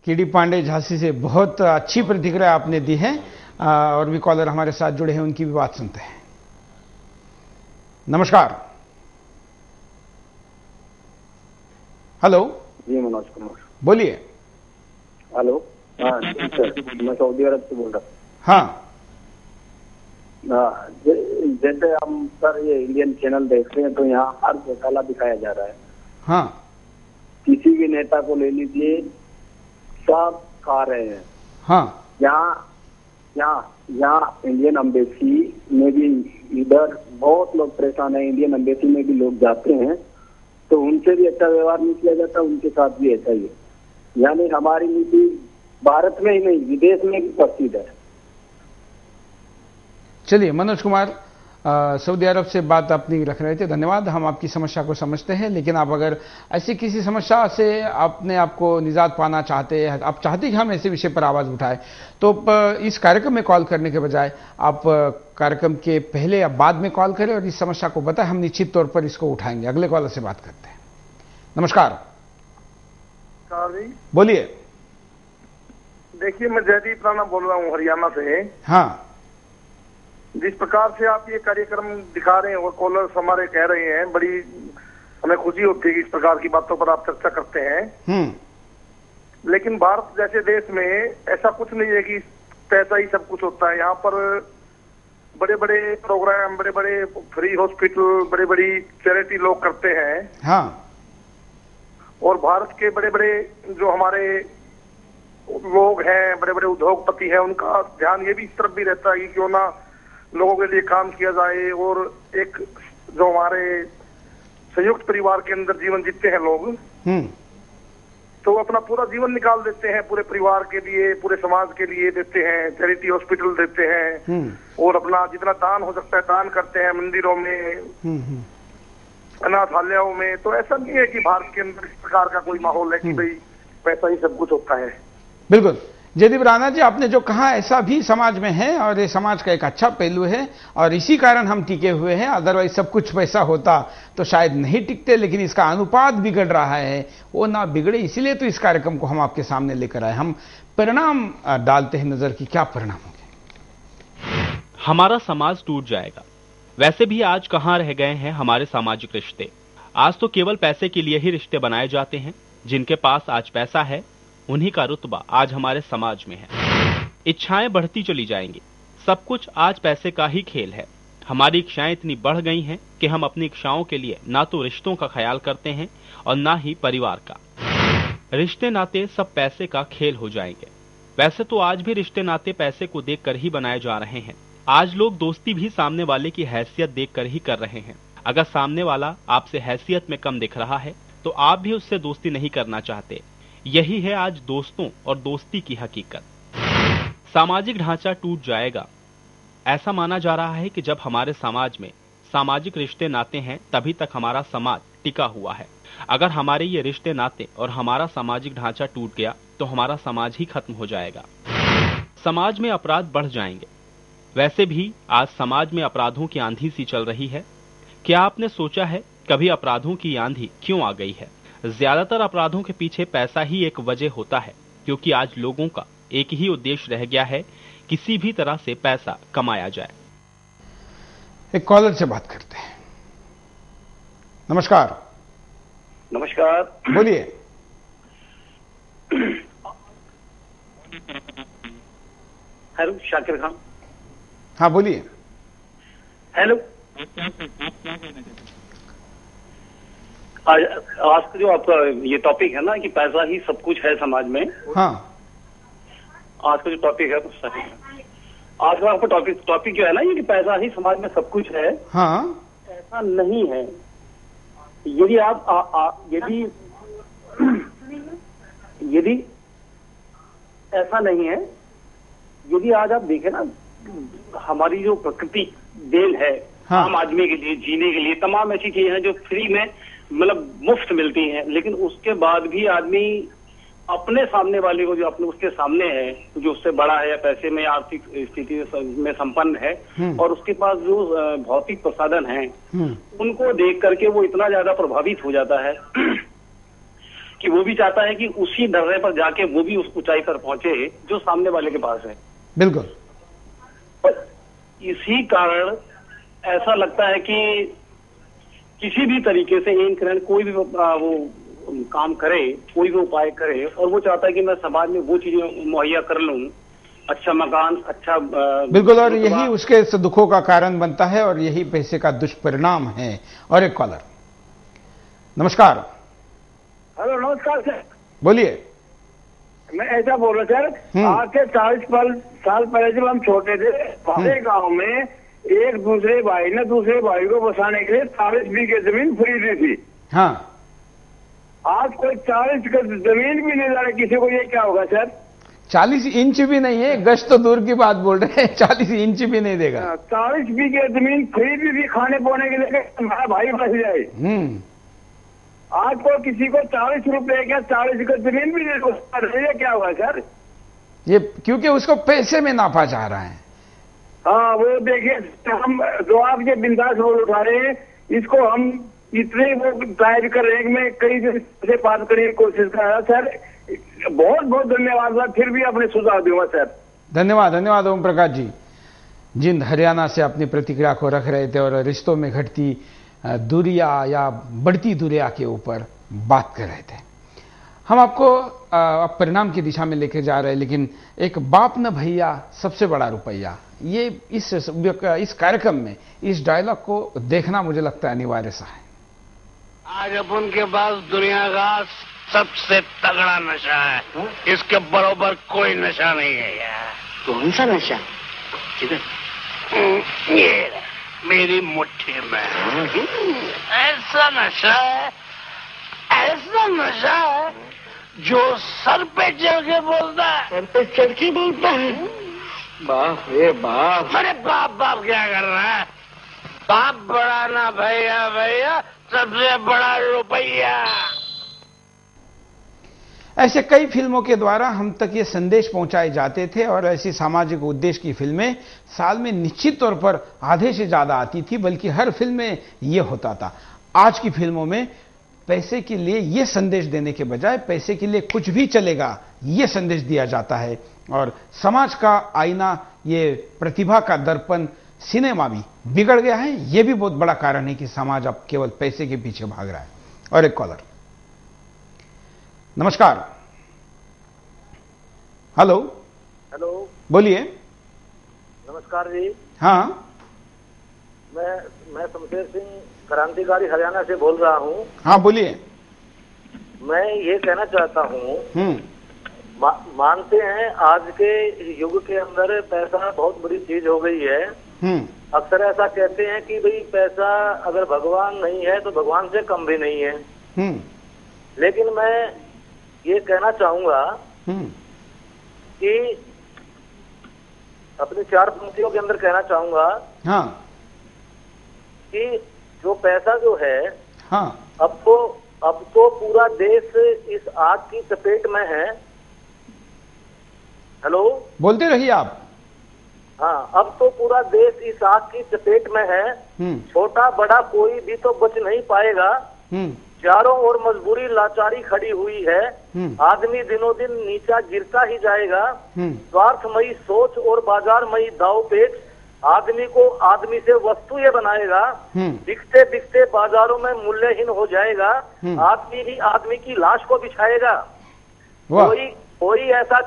KD Pandey Jhansi से बहुत अच्छी प्रतिक्रिया आपने दी है और भी कॉलर हमारे साथ जुड़े हैं, उनकी भी बात सुनते हैं। नमस्कार। हेलो जी, मनोज कुमार बोलिए। हेलो। हाँ सर, मैं सऊदी अरब से बोल रहा हूँ। हाँ जैसे हम सर ये इंडियन चैनल देखते हैं तो यहाँ हर घोटाला दिखाया जा रहा है। हाँ किसी भी नेता को ले लीजिए, सब खा रहे हैं। हाँ यहाँ इंडियन एम्बेसी में भी इधर बहुत लोग परेशान है। इंडियन एम्बेसी में भी लोग जाते हैं तो उनसे भी अच्छा व्यवहार नहीं किया जाता, उनके साथ भी ऐसा ही है। यानी हमारी नीति भारत में ही नहीं विदेश में भी प्रसिद्ध है। चलिए मनोज कुमार, सऊदी अरब से बात अपनी रख रहे थे, धन्यवाद। हम आपकी समस्या को समझते हैं, लेकिन आप अगर ऐसी किसी समस्या से अपने आपको निजात पाना चाहते हैं, आप चाहते हैं कि हम ऐसे विषय पर आवाज उठाएं, तो इस कार्यक्रम में कॉल करने के बजाय आप कार्यक्रम के पहले या बाद में कॉल करें और इस समस्या को बताएं। हम निश्चित तौर पर इसको उठाएंगे। अगले कॉलर से बात करते हैं। नमस्कार। बोलिए। देखिए, मैं जयदीप राणा बोल रहा हूँ हरियाणा से। हाँ, जिस प्रकार से आप ये कार्यक्रम दिखा रहे हैं और कॉलर्स हमारे कह रहे हैं, बड़ी हमें खुशी होती है कि इस प्रकार की बातों पर आप चर्चा करते हैं। लेकिन भारत जैसे देश में ऐसा कुछ नहीं है कि पैसा ही सब कुछ होता है। यहाँ पर बड़े बड़े प्रोग्राम, बड़े बड़े फ्री हॉस्पिटल, बड़ी बड़ी चैरिटी लोग करते हैं। हाँ, और भारत के बड़े बड़े जो हमारे लोग हैं, बड़े बड़े उद्योगपति हैं, उनका ध्यान ये भी इस तरफ भी रहता है कि क्यों ना लोगों के लिए काम किया जाए। और एक जो हमारे संयुक्त परिवार के अंदर जीवन जीते हैं लोग, तो अपना पूरा जीवन निकाल देते हैं, पूरे परिवार के लिए, पूरे समाज के लिए देते हैं, चैरिटी हॉस्पिटल देते हैं और अपना जितना दान हो सकता है दान करते हैं, मंदिरों में, अनाथालयों में। तो ऐसा नहीं है कि भारत के अंदर इस प्रकार का कोई माहौल है कि भाई पैसा ही सब कुछ होता है। बिल्कुल जयदीप राणा जी, आपने जो कहा ऐसा भी समाज में है और ये समाज का एक अच्छा पहलू है और इसी कारण हम टिके हुए हैं। अदरवाइज सब कुछ पैसा होता तो शायद नहीं टिकते, लेकिन इसका अनुपात बिगड़ रहा है। वो ना बिगड़े, इसीलिए तो इस कार्यक्रम को हम आपके सामने लेकर आए। हम परिणाम डालते हैं नजर की, क्या परिणाम होंगे। हमारा समाज टूट जाएगा। वैसे भी आज कहां रह गए हैं हमारे सामाजिक रिश्ते। आज तो केवल पैसे के लिए ही रिश्ते बनाए जाते हैं। जिनके पास आज पैसा है उन्हीं का रुतबा आज हमारे समाज में है। इच्छाएं बढ़ती चली जाएंगी। सब कुछ आज पैसे का ही खेल है। हमारी इच्छाएं इतनी बढ़ गई हैं कि हम अपनी इच्छाओं के लिए ना तो रिश्तों का ख्याल करते हैं और ना ही परिवार का। रिश्ते नाते सब पैसे का खेल हो जाएंगे। वैसे तो आज भी रिश्ते नाते पैसे को देखकर ही बनाए जा रहे हैं। आज लोग दोस्ती भी सामने वाले की हैसियत देखकर ही कर रहे हैं। अगर सामने वाला आपसे हैसियत में कम दिख रहा है तो आप भी उससे दोस्ती नहीं करना चाहते। यही है आज दोस्तों और दोस्ती की हकीकत। सामाजिक ढांचा टूट जाएगा। ऐसा माना जा रहा है कि जब हमारे समाज में सामाजिक रिश्ते नाते हैं तभी तक हमारा समाज टिका हुआ है। अगर हमारे ये रिश्ते नाते और हमारा सामाजिक ढांचा टूट गया तो हमारा समाज ही खत्म हो जाएगा। समाज में अपराध बढ़ जाएंगे। वैसे भी आज समाज में अपराधों की आंधी सी चल रही है। क्या आपने सोचा है कभी अपराधों की आंधी क्यों आ गई है? ज्यादातर अपराधों के पीछे पैसा ही एक वजह होता है, क्योंकि आज लोगों का एक ही उद्देश्य रह गया है, किसी भी तरह से पैसा कमाया जाए। एक कॉलर से बात करते हैं। नमस्कार। नमस्कार, बोलिए। हेलो, शाकिर खान। हाँ बोलिए। हेलो, आज का जो आपका ये टॉपिक है ना कि पैसा ही सब कुछ है समाज में। हाँ, आज का जो टॉपिक है तो सही है। आज का आपका टॉपिक जो है ना ये कि पैसा ही समाज में सब कुछ है। हाँ, ऐसा नहीं है। यदि आप यदि ऐसा नहीं है, यदि आज आप देखें ना हमारी जो प्रकृति देन है आम आदमी के लिए जीने के लिए, तमाम ऐसी चीजें हैं जो फ्री में मतलब मुफ्त मिलती हैं, लेकिन उसके बाद भी आदमी अपने सामने वाले को जो अपने उसके सामने है, जो उससे बड़ा है या पैसे में आर्थिक स्थिति में संपन्न है और उसके पास जो भौतिक प्रसाधन है उनको देख करके वो इतना ज्यादा प्रभावित हो जाता है कि वो भी चाहता है कि उसी दर्रे पर जाके वो भी उस ऊंचाई पर पहुंचे जो सामने वाले के पास है। बिल्कुल। पर इसी कारण ऐसा लगता है कि किसी भी तरीके से एन किरण कोई भी वो काम करे, कोई भी उपाय करे, और वो चाहता है कि मैं समाज में वो चीजें मुहैया कर लूं, अच्छा मकान, अच्छा बिल्कुल, और यही उसके दुखों का कारण बनता है और यही पैसे का दुष्परिणाम है। और एक कॉलर। नमस्कार। हेलो, नमस्कार सर। बोलिए। मैं ऐसा बोल रहा सर, आज से 40 साल पहले जब हम छोटे थे, हमारे गांव में एक दूसरे भाई ने दूसरे भाई को बसाने के लिए 40 बीघे जमीन खरीदी थी। हाँ। आज कोई 40 गज जमीन भी नहीं जा, किसी को ये क्या होगा सर? 40 इंच भी नहीं है, गज तो दूर की बात बोल रहे हैं, 40 इंच भी नहीं देगा। 40 बीघे जमीन खरीदी थी खाने पीने के लिए, हमारा भाई बस जाए। आज को किसी को 40 रुपए क्या 40 गज जमीन भी नहीं दे, ये क्या होगा सर? ये क्योंकि उसको पैसे में नापा जा रहा है। हाँ, वो देखिए, हम जो आप ये बिंदास रोल उठा रहे हैं, इसको हम इतने वो ट्राई कर रहे हैं कि मैं कई दिन से बात करने की कोशिश कर रहा सर। बहुत बहुत धन्यवाद, फिर भी अपने सुझाव दूंगा सर। धन्यवाद, धन्यवाद ओम प्रकाश जी। जिंद हरियाणा से अपनी प्रतिक्रिया को रख रहे थे और रिश्तों में घटती दूरियां या बढ़ती दूरियां के ऊपर बात कर रहे थे। हम आपको परिणाम की दिशा में लेकर जा रहे हैं, लेकिन एक बाप न भैया सबसे बड़ा रुपया, ये इस कार्यक्रम में इस डायलॉग को देखना मुझे लगता है अनिवार्य सा है। आज अपन के पास दुनिया का सबसे तगड़ा नशा है, इसके बराबर कोई नशा नहीं है यार। कौन सा नशा? ये मेरी मुट्ठी में ऐसा नशा है, ऐसा नशा है जो सर पे चढ़ के बोलता है। सर पे चढ़ के बोलता है? बाप रे बाप। अरे बाप बाप क्या कर रहा है? बाप बड़ा ना भैया, भैया सबसे बड़ा रुपया। ऐसे कई फिल्मों के द्वारा हम तक ये संदेश पहुंचाए जाते थे और ऐसी सामाजिक उद्देश्य की फिल्में साल में निश्चित तौर पर आधे से ज्यादा आती थी, बल्कि हर फिल्म में यह होता था। आज की फिल्मों में पैसे के लिए यह संदेश देने के बजाय पैसे के लिए कुछ भी चलेगा यह संदेश दिया जाता है। और समाज का आईना, ये प्रतिभा का दर्पण सिनेमा भी बिगड़ गया है। यह भी बहुत बड़ा कारण है कि समाज अब केवल पैसे के पीछे भाग रहा है। और एक कॉलर। नमस्कार। हेलो। हेलो, बोलिए। नमस्कार जी। हाँ, मैं शमशेर सिंह क्रांतिकारी हरियाणा से बोल रहा हूँ। हाँ बोलिए। मैं ये कहना चाहता हूँ, मानते हैं आज के युग के अंदर पैसा बहुत बड़ी चीज हो गई है। अक्सर ऐसा कहते हैं कि भाई पैसा अगर भगवान नहीं है तो भगवान से कम भी नहीं है। लेकिन मैं ये कहना चाहूंगा कि अपनी 4 पंक्तियों के अंदर कहना चाहूंगा हाँ, कि जो पैसा जो है, हाँ, अब तो पूरा देश इस आग की चपेट में है। हेलो, बोलते रहिए आप। हाँ, अब तो पूरा देश इस आग की चपेट में है। छोटा बड़ा कोई भी तो बच नहीं पाएगा। चारों ओर मजबूरी लाचारी खड़ी हुई है। आदमी दिनों दिन नीचा गिरता ही जाएगा। स्वार्थमयी सोच और बाजारमयी दाव पेच आदमी को आदमी से वस्तु ये बनाएगा। बिकते बिकते बाजारों में मूल्यहीन हो जाएगा। आदमी ही आदमी की लाश को बिछाएगा। कोई ऐसा